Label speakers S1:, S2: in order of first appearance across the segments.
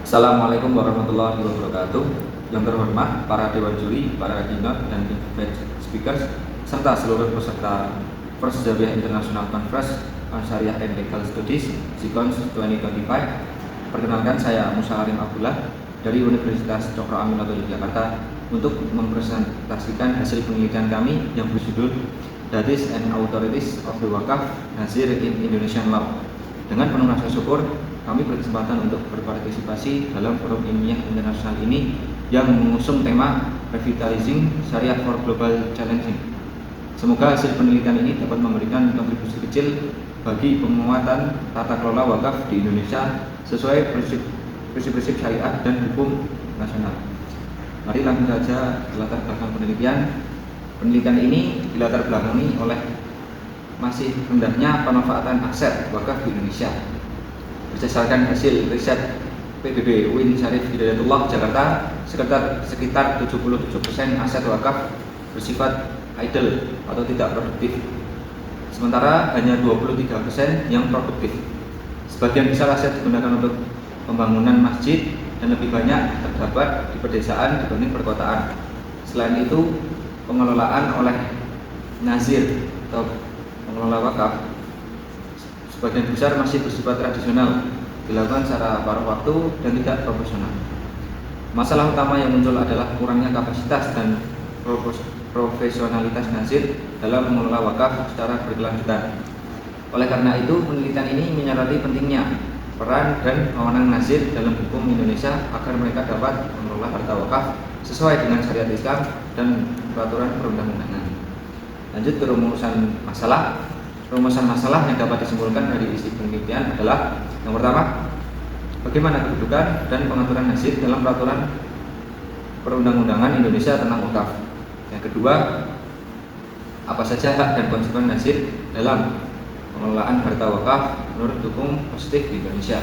S1: Assalamualaikum warahmatullahi wabarakatuh. Yang terhormat para dewan juri, para keynote dan invite speakers, serta seluruh peserta First Zabiah International Conference on Sharia and Legal Studies SICONS 2025. Perkenalkan, saya Musa Arim Abdullah dari Universitas Cokro Aminoto Yogyakarta untuk mempresentasikan hasil penelitian kami yang berjudul Duties and Authorities of the Wakaf Nazir in Indonesian Law. Dengan penuh rasa syukur, kami berkesempatan untuk berpartisipasi dalam forum ilmiah internasional ini yang mengusung tema Revitalizing Sharia for Global Challenging. Semoga hasil penelitian ini dapat memberikan kontribusi kecil bagi penguatan tata kelola wakaf di Indonesia sesuai prinsip-prinsip syariat dan hukum nasional. Mari langsung saja latar belakang penelitian. Penelitian ini dilatar belakangi oleh masih rendahnya pemanfaatan aset wakaf di Indonesia. Berdasarkan hasil riset PBB UIN Syarif Hidayatullah Jakarta, sekitar 77% aset wakaf bersifat idle atau tidak produktif, sementara hanya 23% yang produktif. Sebagian besar aset digunakan untuk pembangunan masjid dan lebih banyak terdapat di pedesaan dibanding perkotaan. Selain itu, pengelolaan oleh nazir atau pengelola wakaf sebagian besar masih bersifat tradisional, dilakukan secara paruh waktu dan tidak profesional. Masalah utama yang muncul adalah kurangnya kapasitas dan profesionalitas nazir dalam mengelola wakaf secara berkelanjutan. Oleh karena itu, penelitian ini menyoroti pentingnya peran dan wewenang nazir dalam hukum Indonesia agar mereka dapat mengelola harta wakaf sesuai dengan syariat Islam dan peraturan perundang-undangan. Lanjut ke rumusan masalah. Rumusan masalah yang dapat disimpulkan dari isi penelitian adalah: yang pertama, bagaimana kedudukan dan pengaturan nazir dalam peraturan perundang-undangan Indonesia tentang wakaf. Yang kedua, apa saja hak dan konsekuensi nazir dalam pengelolaan harta wakaf menurut hukum positif di Indonesia.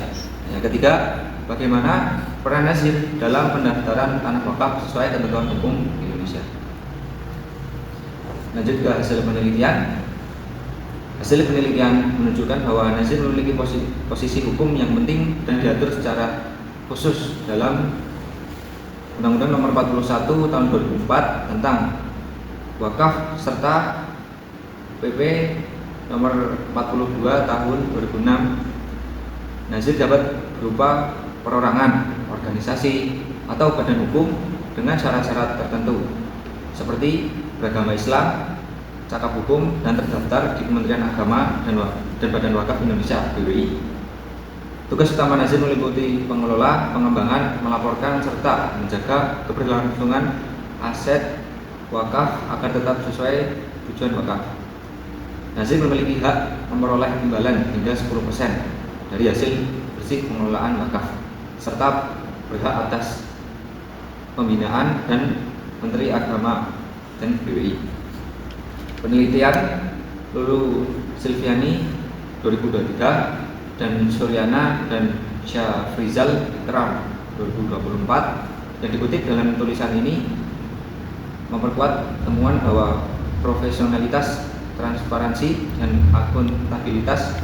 S1: Yang ketiga, bagaimana peran nazir dalam pendaftaran tanah wakaf sesuai ketentuan hukum di Indonesia. Lanjut ke hasil penelitian. Hasil penelitian menunjukkan bahwa nazir memiliki posisi hukum yang penting dan diatur secara khusus dalam Undang-Undang Nomor 41 Tahun 2004 tentang wakaf serta PP Nomor 42 Tahun 2006. Nazir dapat berupa perorangan, organisasi, atau badan hukum dengan syarat-syarat tertentu seperti beragama Islam, cakap hukum, dan terdaftar di Kementerian Agama dan Badan Wakaf Indonesia (BWI). Tugas utama nazir meliputi pengelola, pengembangan, melaporkan, serta menjaga keberlangsungan aset wakaf agar tetap sesuai tujuan wakaf. Nazir memiliki hak memperoleh imbalan hingga 10% dari hasil bersih pengelolaan wakaf, serta berhak atas pembinaan dan Menteri Agama dan BWI. Penelitian Lulu Silviani 2023 dan Suryana dan Syafrizal Ikram 2024 yang dikutip dalam tulisan ini memperkuat temuan bahwa profesionalitas, transparansi, dan akuntabilitas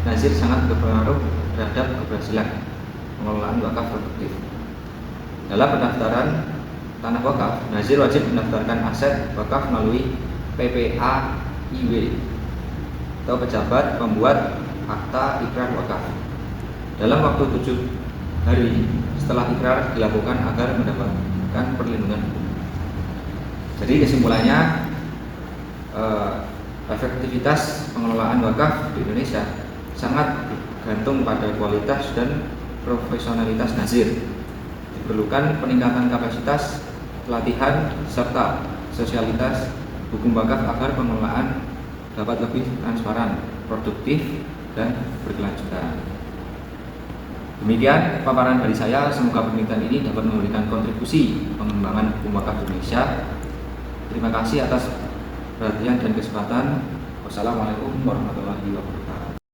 S1: nazir sangat berpengaruh terhadap keberhasilan pengelolaan wakaf produktif. Dalam pendaftaran tanah wakaf, nazir wajib mendaftarkan aset wakaf melalui PPAIW atau pejabat pembuat akta ikrar wakaf dalam waktu 7 hari setelah ikrar dilakukan agar mendapatkan perlindungan hukum. Jadi kesimpulannya, efektivitas pengelolaan wakaf di Indonesia sangat bergantung pada kualitas dan profesionalitas nazir. Diperlukan peningkatan kapasitas, pelatihan, serta sosialitas hukum wakaf agar pengelolaan dapat lebih transparan, produktif, dan berkelanjutan. Demikian paparan dari saya. Semoga penelitian ini dapat memberikan kontribusi pengembangan hukum wakaf di Indonesia. Terima kasih atas perhatian dan kesempatan. Wassalamualaikum warahmatullahi wabarakatuh.